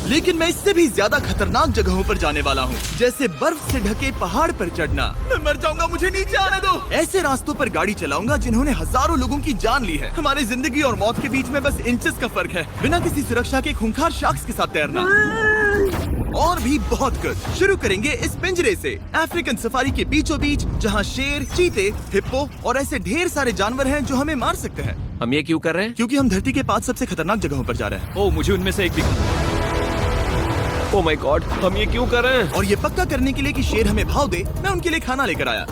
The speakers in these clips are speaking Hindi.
लेकिन मैं इससे भी ज्यादा खतरनाक जगहों पर जाने वाला हूँ, जैसे बर्फ से ढके पहाड़ पर चढ़ना। मैं मर जाऊंगा, मुझे नीचे आने दो। ऐसे रास्तों पर गाड़ी चलाऊंगा जिन्होंने हजारों लोगों की जान ली है। हमारी जिंदगी और मौत के बीच में बस इंचेस का फर्क है। बिना किसी सुरक्षा के खूंखार शार्क्स के साथ तैरना और भी बहुत कुछ। शुरू करेंगे इस पिंजरे से, अफ्रीकन सफारी के बीचों बीच, जहाँ शेर, चीते, हिप्पो और ऐसे ढेर सारे जानवर हैं जो हमें मार सकते हैं। हम ये क्यों कर रहे हैं? क्योंकि हम धरती के 5 सबसे खतरनाक जगहों पर जा रहे हैं। ओह, मुझे उनमें से एक दिखा। ओह माय गॉड, हम ये क्यों कर रहे हैं? और ये पक्का करने के लिए कि शेर हमें भाव दे, मैं उनके लिए खाना लेकर आया।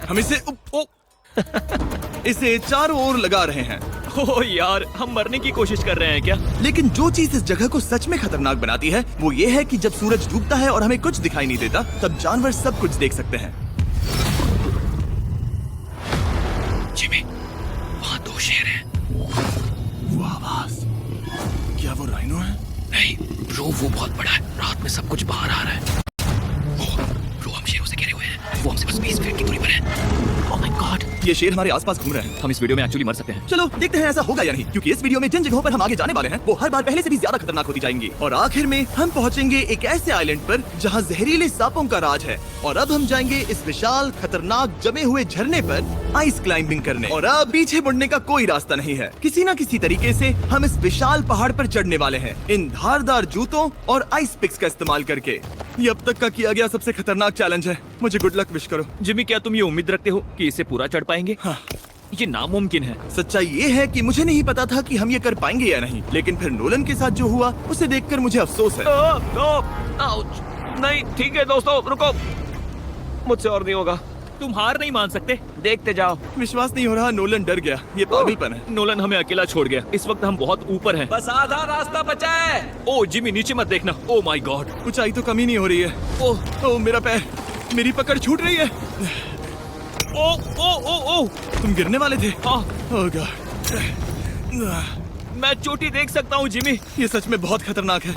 हम इसे चारों ओर लगा रहे हैं। ओह यार, हम मरने की कोशिश कर रहे हैं क्या? लेकिन जो चीज इस जगह को सच में खतरनाक बनाती है वो ये है कि जब सूरज डूबता है और हमें कुछ दिखाई नहीं देता, तब जानवर सब कुछ देख सकते हैं। जिमी, वहाँ 2 शेर हैं। वो आवाज, क्या वो राइनो है? नहीं ब्रो, वो बहुत बड़ा है। रात में सब कुछ बाहर आ रहा है। ओह ब्रो, हम शेरों से घिरे हुए हैं। वो हमसे बस 20 फीट की दूरी पर है। ओह माय गॉड, ये शेर हमारे आसपास घूम रहे हैं। हम इस वीडियो में एक्चुअली मर सकते हैं। चलो देखते हैं ऐसा होगा या नहीं, क्योंकि इस वीडियो में जिन जगहों पर हम आगे जाने वाले हैं वो हर बार पहले से भी ज्यादा खतरनाक होती जाएंगी। और आखिर में हम पहुंचेंगे एक ऐसे आइलैंड पर जहां जहरीले सांपों का राज है। और अब हम जाएंगे इस विशाल खतरनाक जमे हुए झरने पर आइस क्लाइंबिंग करने। और अब पीछे मुड़ने का कोई रास्ता नहीं है। किसी न किसी तरीके से हम इस विशाल पहाड़ पर चढ़ने वाले हैं, इन धारदार जूतों और आइस पिक्स का इस्तेमाल करके। ये अब तक का किया गया सबसे खतरनाक चैलेंज है। मुझे गुड लक विश करो। जिमी, क्या तुम ये उम्मीद रखते हो कि इसे पूरा चढ़ पाएंगे? हाँ। ये नामुमकिन है। सच्चाई ये है कि मुझे नहीं पता था कि हम ये कर पाएंगे या नहीं, लेकिन फिर नोलन के साथ जो हुआ उसे देखकर मुझे अफसोस है। आउच। नहीं, ठीक है दोस्तों, रुको। मुझसे और नहीं होगा। तुम हार नहीं मान सकते। देखते जाओ। विश्वास नहीं हो रहा, नोलन डर गया। ये पागलपन है। नोलन हमें अकेला छोड़ गया। इस वक्त हम बहुत ऊपर हैं। बस आधा रास्ता बचा है। ओह जिमी, नीचे मत देखना। ओह माय गॉड, ऊंचाई तो कमी नहीं हो रही है। ओह मेरा पैर, मेरी पकड़ छूट रही है। ओह, तुम गिरने वाले थे। हाँ। ओह गॉड, मैं चोटी देख सकता हूँ जिमी। ये सच में बहुत खतरनाक है।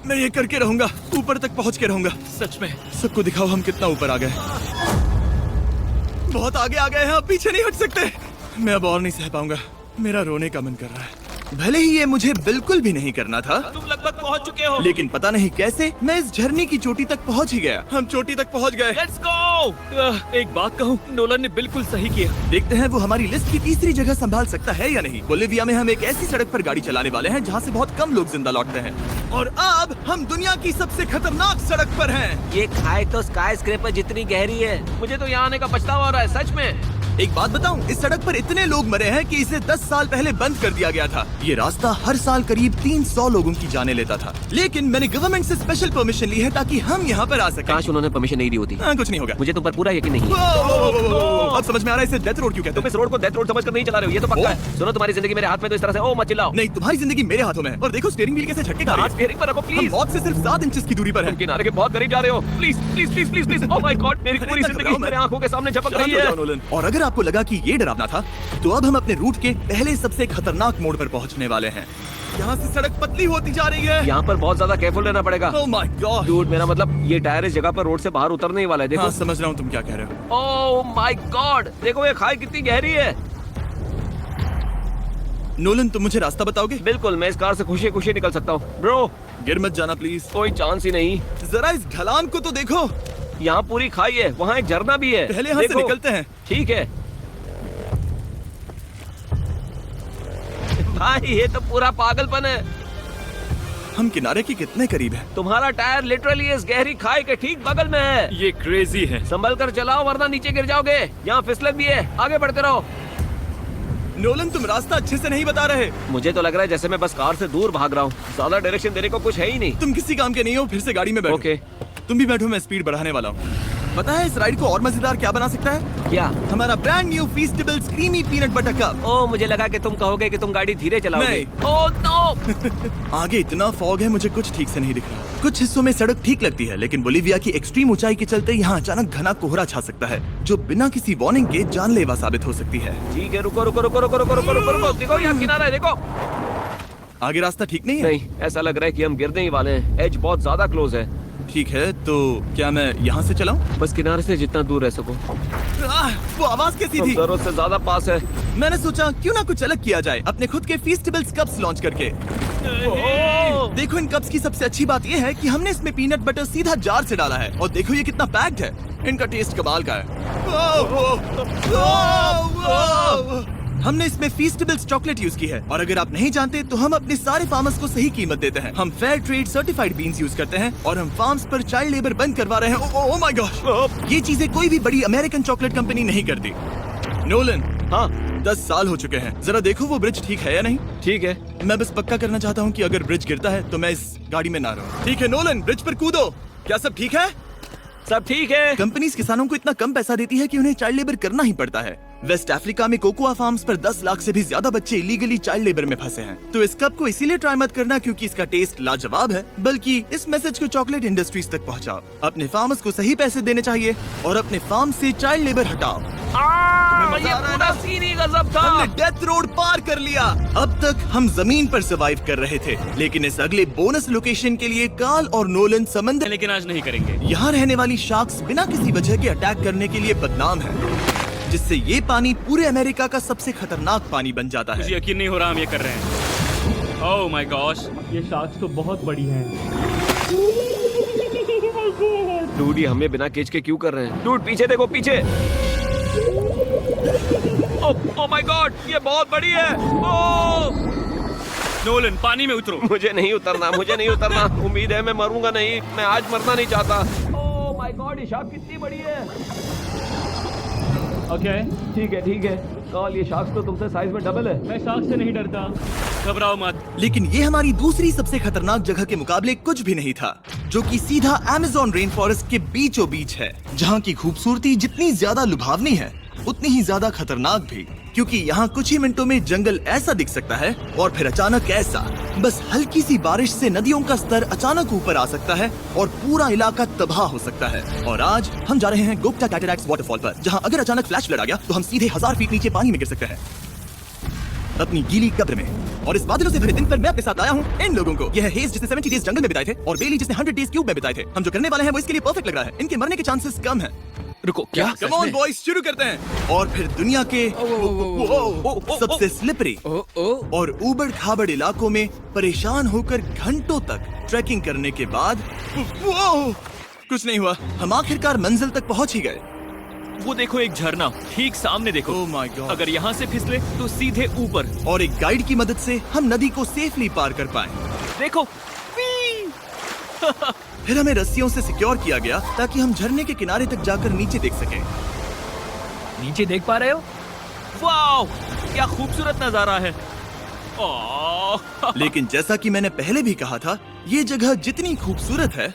मैं ये करके रहूंगा, ऊपर तक पहुंच के रहूंगा। सच में। सबको दिखाओ हम कितना ऊपर आ गए। बहुत आगे आ गए हैं, अब पीछे नहीं हट सकते। मैं अब और नहीं सह पाऊंगा। मेरा रोने का मन कर रहा है। भले ही ये मुझे बिल्कुल भी नहीं करना था। तुम लगभग पहुंच चुके हो। लेकिन पता नहीं कैसे मैं इस झरने की चोटी तक पहुंच ही गया। हम चोटी तक पहुंच गए। Let's go. एक बात कहूँ, नोलन ने बिल्कुल सही किया। देखते हैं वो हमारी लिस्ट की तीसरी जगह संभाल सकता है या नहीं। बोलिविया में हम एक ऐसी सड़क पर गाड़ी चलाने वाले हैं जहाँ से बहुत कम लोग जिंदा लौटते हैं। और अब हम दुनिया की सबसे खतरनाक सड़क पर हैं। ये खाई तो स्काई स्क्रेपर जितनी गहरी है। मुझे तो यहाँ आने का पछतावा हो रहा है, सच में। एक बात बताऊं, इस सड़क पर इतने लोग मरे हैं कि इसे 10 साल पहले बंद कर दिया गया था। ये रास्ता हर साल करीब 300 लोगों की जाने लेता था। लेकिन मैंने गवर्नमेंट से स्पेशल परमिशन ली है ताकि हम यहाँ पर आ सकें। काश उन्होंने परमिशन नहीं दी होती। कुछ नहीं होगा। मुझे तुम पर पूरा यकीन नहीं। अब समझ में आ रहा है इसे डेथ रोड क्यों कहते तुम इस रोड को डेथ रोड समझकर नहीं चला रहे हो, ये तो पक्का है। सुनो, तुम्हारी जिंदगी मेरे हाथ में, तो इस तरह से ओ मत चिल्लाओ। नहीं, तुम्हारी जिंदगी मेरे हाथों में है। और देखो स्टीयरिंग व्हील कैसे झटके खा रही है। स्टीयरिंग पर रखो हम प्लीज। मौत से सिर्फ 7 इंचेस की दूरी पर तुम हैं। किनारे के बहुत करीब जा रहे हो। Please please please please please. Oh my God, मेरी पूरी जिंदगी मेरे आंखों के सामने झपक रही है। और अगर आपको लगा कि ये डरावना था, तो अब हम अपने रूट के पहले सबसे खतरनाक मोड़ पर पहुंचने वाले हैं। यहाँ से सड़क पतली होती जा रही है। यहाँ पर बहुत ज्यादा केयरफुल रहना पड़ेगा। Oh my God. डूड, मेरा मतलब ये टायर इस जगह पर रोड से बाहर उतरने ही वाला है। देखो। हाँ, समझ रहा हूँ तुम क्या कह रहे हो। ओह माय गॉड, देखो ये खाई कितनी गहरी है। नोलन, तुम मुझे रास्ता बताओगे? बिल्कुल, मैं इस कार से खुशी खुशी निकल सकता हूँ। ब्रो, गिर मत जाना प्लीज। कोई चांस ही नहीं। जरा इस ढलान को तो देखो। यहाँ पूरी खाई है, वहाँ एक झरना भी है। पहले यहाँ से देखो। निकलते हैं। ठीक है भाई, ये तो पूरा पागलपन है। हम किनारे के कितने करीब हैं? तुम्हारा टायर लिटरली इस गहरी खाई के ठीक बगल में है। ये क्रेजी है। संभल कर चलाओ वरना नीचे गिर जाओगे। यहाँ फिसलन भी है, आगे बढ़ते रहो। नोलन, तुम रास्ता अच्छे से नहीं बता रहे। मुझे तो लग रहा है जैसे मैं बस कार से दूर भाग रहा हूँ। ज्यादा डायरेक्शन देने को कुछ है ही नहीं। तुम किसी काम के नहीं हो, फिर से गाड़ी में बैठो। ओके। तुम भी बैठो, मैं स्पीड बढ़ाने वाला हूँ। पता है इस राइड को और मजेदार क्या बना सकता है? क्या? हमारा brand new Feastables creamy peanut butter cup. Oh, मुझे लगा कि तुम कहोगे कि तुम गाड़ी धीरे चलाओगे। नहीं। Oh no. आगे इतना फॉग है, मुझे कुछ ठीक से नहीं दिख रहा। कुछ हिस्सों में सड़क ठीक लगती है, लेकिन बोलिविया की एक्सट्रीम ऊंचाई के चलते यहाँ अचानक घना कोहरा छा सकता है, जो बिना किसी वार्निंग के जानलेवा साबित हो सकती है। ठीक है, रुको रुको रुको रुको रुको रुको रुको रुको। देखो यहाँ किनारा है, देखो। आगे रास्ता ठीक नहीं है? नहीं, ऐसा लग रहा है कि हम गिरने ही वाले हैं। एज बहुत ज्यादा क्लोज है। ठीक है, तो क्या मैं यहाँ से चलाऊं? बस किनारे से जितना दूर रह सको। वो आवाज कैसी हम थी? जरूरत से ज्यादा पास है। मैंने सोचा क्यों ना कुछ अलग किया जाए, अपने खुद के फीस्टेबल्स कप्स लॉन्च करके। देखो इन कप्स की सबसे अच्छी बात ये है कि हमने इसमें पीनट बटर सीधा जार से डाला है और देखो ये कितना पैक्ड है। इनका टेस्ट कमाल का है। हमने इसमें फीस्टेबल्स चॉकलेट यूज की है और अगर आप नहीं जानते तो हम अपने सारे फार्मर्स को सही कीमत देते हैं। हम fair trade certified beans use करते हैं और हम फार्म्स पर चाइल्ड लेबर बंद करवा रहे हैं। ओह माय गॉश, ये चीजें कोई भी बड़ी अमेरिकन चॉकलेट कंपनी नहीं करती। नोलन, हाँ 10 साल हो चुके हैं, जरा देखो वो ब्रिज ठीक है या नहीं। ठीक है। मैं बस पक्का करना चाहता हूँ कि अगर ब्रिज गिरता है तो मैं इस गाड़ी में ना रहूं। ठीक है नोलन, ब्रिज पर कूदो। क्या सब ठीक है? सब ठीक है। कंपनीज किसानों को इतना कम पैसा देती है कि उन्हें चाइल्ड लेबर करना ही पड़ता है। वेस्ट अफ्रीका में कोकोआ फार्म्स पर 10 लाख से भी ज्यादा बच्चे इलीगली चाइल्ड लेबर में फंसे हैं। तो इस कप को इसीलिए ट्राई मत करना क्योंकि इसका टेस्ट लाजवाब है, बल्कि इस मैसेज को चॉकलेट इंडस्ट्रीज तक पहुंचाओ। अपने फार्मर्स को सही पैसे देने चाहिए और अपने फार्म से चाइल्ड लेबर हटाओ। ये पूरा सीन ही गजब था। हमने डेथ रोड पार कर लिया। अब तक हम जमीन पर सर्वाइव कर रहे थे, लेकिन इस अगले बोनस लोकेशन के लिए कार्ल और नोलन समंदर, लेकिन आज नहीं करेंगे। यहाँ रहने वाली शार्क्स बिना किसी वजह के अटैक करने के लिए बदनाम है, जिससे ये पानी पूरे अमेरिका का सबसे खतरनाक पानी बन जाता मुझे है। यकीन नहीं हो रहा हम ये कर रहे हैं। ओह माय गॉश, ये शार्क्स तो बहुत बड़ी हैं। डूड ये हमें बिना केज के क्यों कर रहे हैं? डूड पीछे देखो, पीछे। ओह माय गॉड, ये बहुत बड़ी है। ओह नोलन पानी में उतरो। मुझे नहीं उतरना, मुझे नहीं उतरना। उम्मीद है मैं मरूंगा नहीं। मैं आज मरना नहीं चाहता। ओह माय गॉड, ये शार्क कितनी बड़ी है। ओके ठीक है ठीक है। कार्ल ये शार्क तो तुमसे साइज में डबल है। मैं शार्क से नहीं डरता, घबराओ मत। लेकिन ये हमारी दूसरी सबसे खतरनाक जगह के मुकाबले कुछ भी नहीं था, जो कि सीधा अमेज़न रेन फॉरेस्ट के बीचों बीच है, जहाँ की खूबसूरती जितनी ज्यादा लुभावनी है उतनी ही ज्यादा खतरनाक भी, क्योंकि यहाँ कुछ ही मिनटों में जंगल ऐसा दिख सकता है और फिर अचानक ऐसा। बस हल्की सी बारिश से नदियों का स्तर अचानक ऊपर आ सकता है और पूरा इलाका तबाह हो सकता है। और आज हम जा रहे हैं गोप्टा कैटरैक्ट्स वाटरफॉल पर, जहाँ अगर अचानक फ्लैश फ्लड आ गया तो हम सीधे 1000 फीट नीचे पानी में गिर सकते हैं, अपनी गीली कब्र में। और इस बादलों से भरे दिन पर मैं आपके साथ आया हूँ इन लोगों को। यह है हेज जिसने 70 डेज जंगल में बिताए थे और बेली जिसने 100 डेज क्यूब में बिताए थे। हम जो करने वाले हैं वो इसके लिए परफेक्ट लग रहा है। इनके मरने के चांसेस कम हैं। रुको, क्या? कम ऑन बॉयज, शुरू करते हैं। और फिर दुनिया के सबसे स्लिपरी और ऊबड़ खाबड़ इलाकों में परेशान होकर घंटों तक ट्रैकिंग करने के बाद कुछ नहीं हुआ, हम आखिरकार मंजिल तक पहुंच ही गए। वो देखो एक झरना ठीक सामने देखो। Oh my God. अगर यहाँ से फिसले तो सीधे ऊपर। और एक गाइड की मदद से हम नदी को सेफली पार कर पाए। देखो फिर हमें रस्सियों से सिक्योर किया गया ताकि हम झरने के किनारे तक जाकर नीचे देख सकें। नीचे देख पा रहे हो? वाओ, क्या खूबसूरत नजारा है। ओह लेकिन जैसा कि मैंने पहले भी कहा था, ये जगह जितनी खूबसूरत है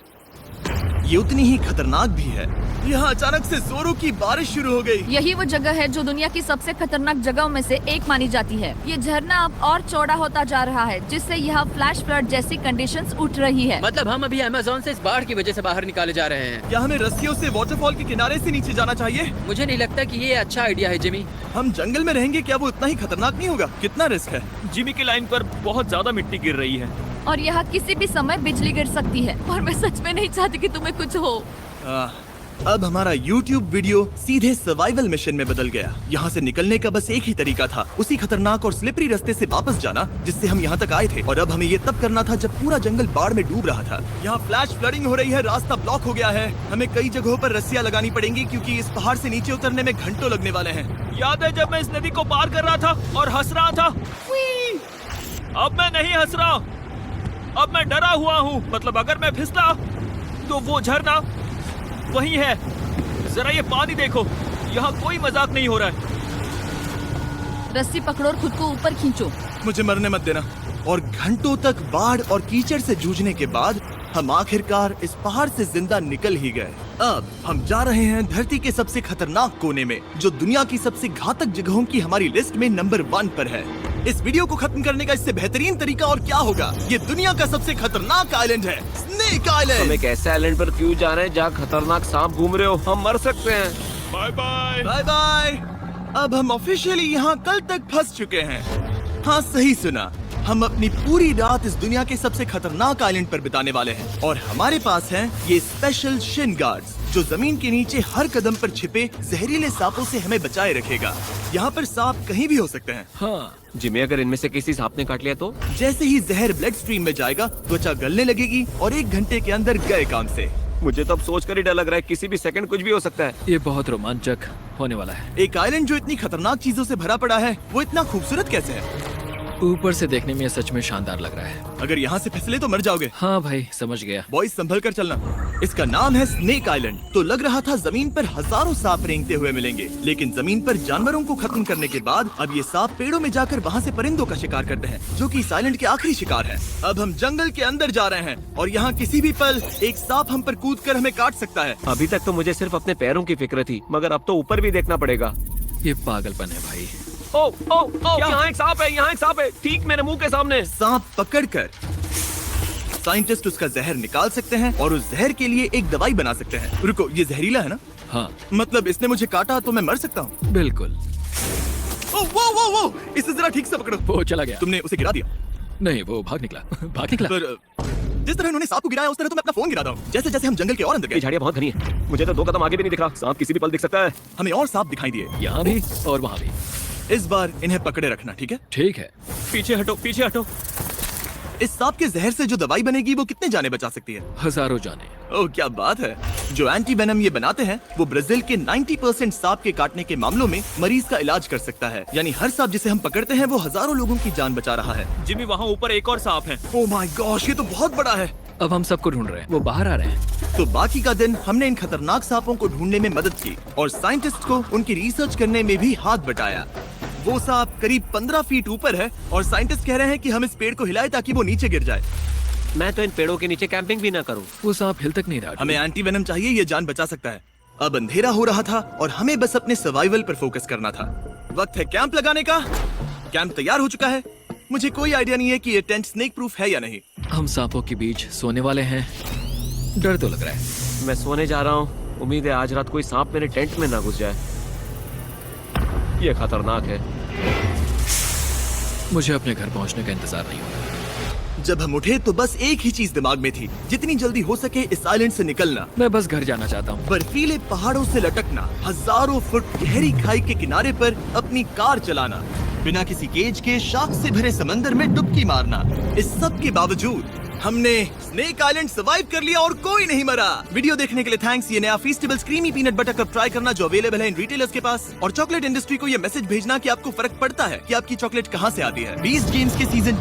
ये उतनी ही खतरनाक भी है। यहाँ अचानक से जोरों की बारिश शुरू हो गई। यही वो जगह है जो दुनिया की सबसे खतरनाक जगहों में से एक मानी जाती है। ये झरना अब और चौड़ा होता जा रहा है, जिससे यहाँ फ्लैश फ्लड जैसी कंडीशंस उठ रही है। मतलब हम अभी अमेज़न से इस बाढ़ की वजह से बाहर निकाले जा रहे हैं। क्या हमें रस्सियों से वाटरफॉल के किनारे से नीचे जाना चाहिए? मुझे नहीं लगता कि ये अच्छा आइडिया है जिमी। हम जंगल में रहेंगे, क्या वो उतना ही खतरनाक नहीं होगा? कितना रिस्क है? जिमी की लाइन पर बहुत ज्यादा मिट्टी गिर रही है और यहाँ किसी भी समय बिजली गिर सकती है और मैं सच में नहीं चाहती कि तुम्हें कुछ हो। अब हमारा YouTube वीडियो सीधे सर्वाइवल मिशन में बदल गया। यहाँ से निकलने का बस एक ही तरीका था, उसी खतरनाक और स्लिपरी रास्ते से वापस जाना जिससे हम यहाँ तक आए थे। और अब हमें ये तब करना था जब पूरा जंगल बाढ़ में डूब रहा था। यहाँ फ्लैश फ्लडिंग हो रही है, रास्ता ब्लॉक हो गया है। हमें कई जगहों पर रस्सियाँ लगानी पड़ेंगी क्योंकि इस पहाड़ से नीचे उतरने में घंटों लगने वाले हैं। याद है जब मैं इस नदी को पार कर रहा था और हंस रहा था? अब मैं नहीं हंस रहा, अब मैं डरा हुआ हूँ। मतलब अगर मैं फिसला तो वो झरना वही है। जरा ये पानी देखो, यहाँ कोई मजाक नहीं हो रहा है। रस्सी पकड़ो और खुद को ऊपर खींचो। मुझे मरने मत देना। और घंटों तक बाढ़ और कीचड़ से जूझने के बाद हम आखिरकार इस पहाड़ से जिंदा निकल ही गए। अब हम जा रहे हैं धरती के सबसे खतरनाक कोने में, जो दुनिया की सबसे घातक जगहों की हमारी लिस्ट में नंबर 1 पर है। इस वीडियो को खत्म करने का इससे बेहतरीन तरीका और क्या होगा? ये दुनिया का सबसे खतरनाक आइलैंड है, स्नेक हम आइलैंड। एक ऐसे आइलैंड पर क्यों जा रहे हैं जहाँ खतरनाक सांप घूम रहे हो? हम मर सकते हैं। Bye bye. Bye bye. अब हम ऑफिशियली यहाँ कल तक फंस चुके हैं। हाँ सही सुना, हम अपनी पूरी रात इस दुनिया के सबसे खतरनाक आइलैंड पर बिताने वाले हैं और हमारे पास हैं ये स्पेशल शिन गार्ड्स जो जमीन के नीचे हर कदम पर छिपे जहरीले सांपों से हमें बचाए रखेगा। यहाँ पर सांप कहीं भी हो सकते हैं। हाँ, जिमी, अगर इनमें से किसी सांप ने काट लिया तो? जैसे ही जहर ब्लड स्ट्रीम में जाएगा, त्वचा गलने लगेगी और 1 घंटे के अंदर गए काम से। मुझे तो अब सोच कर ही डर लग रहा है, किसी भी सेकंड कुछ भी हो सकता है। ये बहुत रोमांचक होने वाला है। एक आइलैंड जो इतनी खतरनाक चीजों से भरा पड़ा है, वो इतना खूबसूरत कैसे है? ऊपर से देखने में ये सच में शानदार लग रहा है। अगर यहाँ से फिसले तो मर जाओगे। हाँ भाई, समझ गया। बॉयज संभल कर चलना। इसका नाम है स्नेक आइलैंड। तो लग रहा था जमीन पर हजारों सांप रेंगते हुए मिलेंगे, लेकिन जमीन पर जानवरों को खत्म करने के बाद अब ये सांप पेड़ों में जाकर वहाँ से परिंदों का शिकार करते हैं, जो कि इस आइलैंड के आखिरी शिकार है। अब हम जंगल के अंदर जा रहे हैं और यहाँ किसी भी पल एक सांप हम पर कूद कर हमें काट सकता है। अभी तक तो मुझे सिर्फ अपने पैरों की फिक्र थी, मगर अब तो ऊपर भी देखना पड़ेगा। ये पागलपन है भाई। ओ ओ ओ, यहाँ एक सांप है, यहाँ एक सांप है, ठीक मेरे मुंह के सामने। सांप पकड़कर साइंटिस्ट उसका जहर निकाल सकते हैं और उस जहर के लिए एक दवाई बना सकते हैं। रुको, ये जहरीला है ना? हाँ, मतलब इसने मुझे काटा तो मैं मर सकता हूँ? बिल्कुल। ओ, वो, इसे जरा ठीक से पकड़ो। वो चला गया। तुमने उसे गिरा दिया? नहीं, वो भाग निकला। भाग निकला। पर जिस तरह उन्होंने सांप को गिराया, उस तरह तो मैं अपना फोन गिरा दूं। जैसे जैसे हम जंगल के और अंदर ये गए, झाड़ियाँ बहुत घनी है, मुझे तो 2 कदम आगे भी नहीं दिख रहा। सांप किसी भी पल दिख सकता है। हमें और सांप दिखाई दिए। यहाँ भी और वहाँ भी। इस बार इन्हें पकड़े रखना, ठीक है? ठीक है। पीछे हटो, पीछे हटो। इस सांप के जहर से जो दवाई बनेगी वो कितने जाने बचा सकती है? हजारों जाने। ओह, क्या बात है। जो एंटी वेनम ये बनाते हैं, वो ब्राजील के 90% सांप के काटने के मामलों में मरीज का इलाज कर सकता है। यानी हर सांप जिसे हम पकड़ते हैं वो हजारों लोगों की जान बचा रहा है। जिमी, वहाँ ऊपर एक और सांप है। ओह माय गॉश, ये तो बहुत बड़ा है। अब हम सबको ढूंढ रहे हैं। वो बाहर आ रहे हैं। तो बाकी का दिन हमने इन खतरनाक सांपों को ढूंढने में मदद की और साइंटिस्ट को उनकी रिसर्च करने में भी हाथ बटाया। वो सांप करीब 15 फीट ऊपर है और साइंटिस्ट कह रहे हैं कि हम इस पेड़ को हिलाएं ताकि वो नीचे गिर जाए। मैं तो इन पेड़ों के नीचे कैंपिंग भी ना करूं। वो सांप हिल तक नहीं रहा। हमें एंटी वेनम चाहिए, ये जान बचा सकता है। अब अंधेरा हो रहा था और हमें बस अपने सर्वाइवल पर फोकस करना था। वक्त है कैंप लगाने का। कैंप तैयार हो चुका है। मुझे कोई आइडिया नहीं है कि ये टेंट स्नेक प्रूफ है या नहीं। हम सांपों के बीच सोने वाले हैं। डर तो लग रहा है। मैं सोने जा रहा हूँ। उम्मीद है आज रात कोई सांप मेरे टेंट में ना घुस जाए। ये खतरनाक है। मुझे अपने घर पहुंचने का इंतजार नहीं हो रहा। जब हम उठे तो बस एक ही चीज दिमाग में थी, जितनी जल्दी हो सके इस आइलैंड से निकलना। मैं बस घर जाना चाहता हूँ। बर्फीले पहाड़ों से लटकना, हजारों फुट गहरी खाई के किनारे पर अपनी कार चलाना, बिना किसी केज के शाख से भरे समंदर में डुबकी मारना। इस सब के बावजूद हमने स्नेक आइलैंड सर्वाइव कर लिया और कोई नहीं मरा। वीडियो देखने के लिए थैंक्स। ये नया Feastables creamy peanut butter cup try करना जो अवेलेबल है इन रिटेलर्स के पास, और चॉकलेट इंडस्ट्री को ये मैसेज भेजना कि आपको फर्क पड़ता है कि आपकी चॉकलेट कहाँ से आती है। बीस्ट गेम्स के सीजन